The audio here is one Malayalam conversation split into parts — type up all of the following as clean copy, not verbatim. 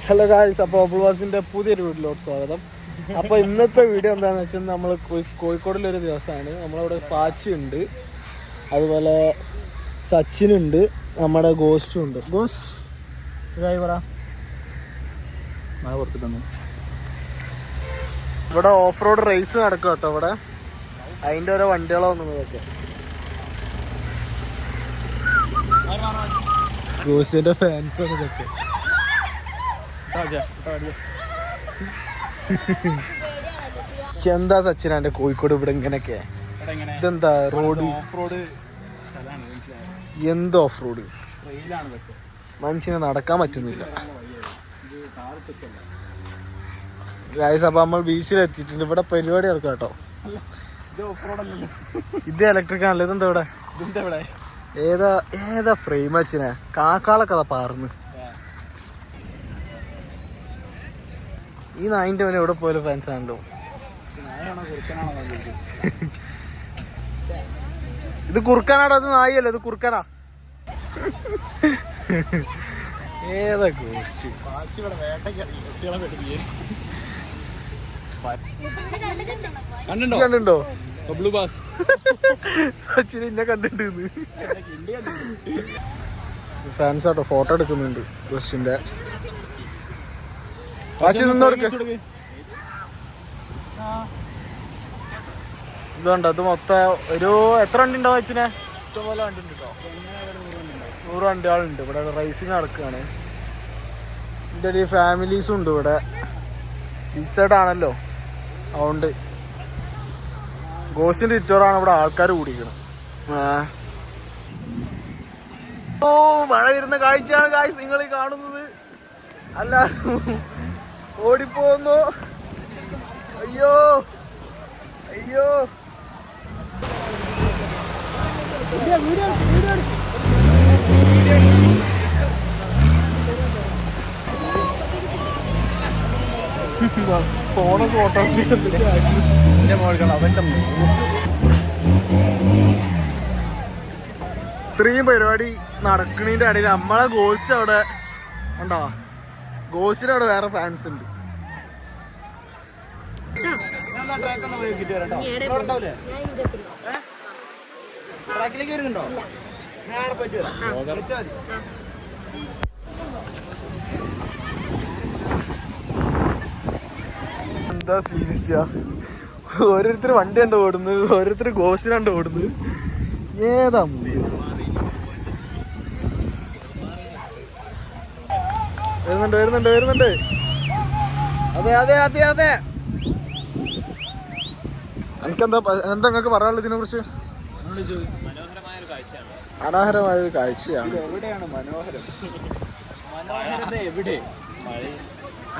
ഹലോ ഗായ്സ്, അപ്പോൾ ഓബിൾവാസിൻ്റെ പുതിയൊരു വീഡിയോയിലോട്ട് സ്വാഗതം. അപ്പോൾ ഇന്നത്തെ വീഡിയോ എന്താണെന്ന് വെച്ചാൽ നമ്മൾ കോഴിക്കോടിലൊരു ദിവസമാണ്. നമ്മളവിടെ പാച്ചിയുണ്ട്, അതുപോലെ സച്ചിനുണ്ട്, നമ്മുടെ ഗോസ്റ്റും ഉണ്ട്. ഗോസ്റ്റ് ഇതായി പറ മഴ പുറത്ത് തന്നു. ഇവിടെ ഓഫ് റോഡ് റേസ് നടക്കും കേട്ടോ. ഇവിടെ അതിൻ്റെ ഓരോ വണ്ടികളോ വന്നതൊക്കെ ഗോസ്റ്റിൻ്റെ ഫാൻസാണ് ഇതൊക്കെ. എന്താ സച്ചിനാന്റെ കോഴിക്കോട് ഇവിടെ ഇങ്ങനെയൊക്കെ? ഇതെന്താ റോഡ്? എന്ത് ഓഫ് റോഡ്? മനുഷ്യന് നടക്കാൻ പറ്റുന്നില്ല. അപ്പൊ നമ്മൾ ബീച്ചിൽ എത്തിയിട്ടുണ്ട്. ഇവിടെ പരിപാടി നടക്കാം കേട്ടോ. ഇത് ഇലക്ട്രിക് ആണല്ലോ. ഇതെന്താ ഇവിടെ? ഏതാ ഫ്രെയിം അച്ഛനെ? കാക്കാളൊക്കെ അതാ പാർന്ന്. ഈ നായിന്റെ അവൻ എവിടെ പോയാലും ഫാൻസ് ആണല്ലോ. ഇത് കുറുക്കാനാടോ? അത് നായല്ലേ? ഇത് കുറുക്കാനാ? ഏതാ ഗോസ്റ്റ്? കണ്ടിട്ടുണ്ടോ? സച്ചിൻ ഇന്നെ കണ്ടിട്ടുണ്ട്. ഫാൻസ് ആട്ടോ ഫോട്ടോ എടുക്കുന്നുണ്ട് ഗോസ്റ്റിന്റെ. ഇതുണ്ട്. അത് മൊത്തം ഒരു എത്ര വണ്ടി ഉണ്ടാവും അച്ഛനെ? ഇഷ്ടംപോലെ വണ്ടി ഉണ്ട് കേട്ടോ. 100 വണ്ടികളുണ്ട് ഇവിടെ. റേസിങ് നടക്കുകയാണ്. ഇതിൻ്റെ ഒരു ഫാമിലീസും ഉണ്ട് ഇവിടെ. ബീച്ച് സൈഡാണല്ലോ, അതുകൊണ്ട് ഗോസ്റ്റിൻ്റെ ഇറ്റോറാണ് ഇവിടെ ആൾക്കാർ കൂടിക്കണം. ഓ, മഴ വരുന്ന കാഴ്ചയാണ് കാഴ്ച നിങ്ങൾ കാണുന്നത്. എല്ലാവരും ഓടിപ്പോന്നു. അയ്യോ അയ്യോ, ഫോണൊക്കെ ഓട്ടോമാറ്റിക്. ഇത്രയും പരിപാടി നടക്കണതിന്റെ ഇടയിൽ നമ്മളെ ഗോസ്റ്റ് അവിടെ ഉണ്ടോ? ഗോസ്റ്റിന് അവിടെ വേറെ ഫാൻസ് ഉണ്ട്. എന്താ സീരിയസ്? ഓരോരുത്തർ വണ്ടി കണ്ട് ഓടുന്നു, ഓരോരുത്തർ ഗോസ്റ്റിന് കണ്ട് ഓടുന്നു. ഏതാ വരുന്നുണ്ട്. അതെ അതെ അതെ അതെ. എനിക്കെന്താ നിങ്ങൾക്ക് പറയാനുള്ളത് ഇതിനെ കുറിച്ച്? മനോഹരമായ ഒരു കാഴ്ചയാണ്. എവിടെയാണ് മനോഹരം?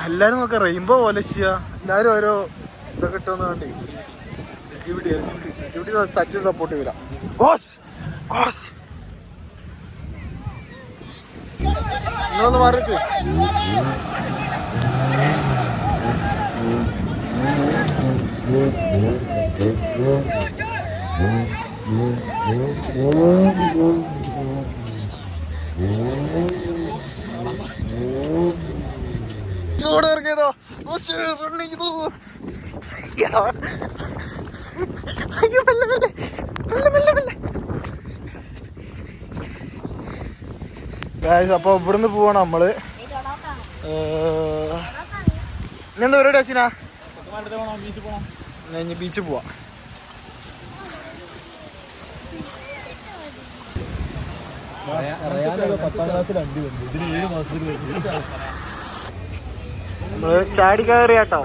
എല്ലാരും നോക്കാം റെയിൻബോ പോലെ ചെയ്യാ. എല്ലാരും ഓരോ ഇതൊക്കെ കിട്ടുമെന്ന് വേണ്ടി LGBT സച്ചിൻ സപ്പോർട്ട് ചെയ്യൂല. നിങ്ങളൊന്ന് മാറിക്ക്. ഇറങ്ങിയതോ അയ്യോ, അപ്പൊ ഇവിടുന്ന് പോവാണ് നമ്മള്. എന്താ പരിപാടി അച്ഛനാ? ബീച്ചിൽ പോവാ. നമ്മള് ചാടി കയറിയാട്ടോ.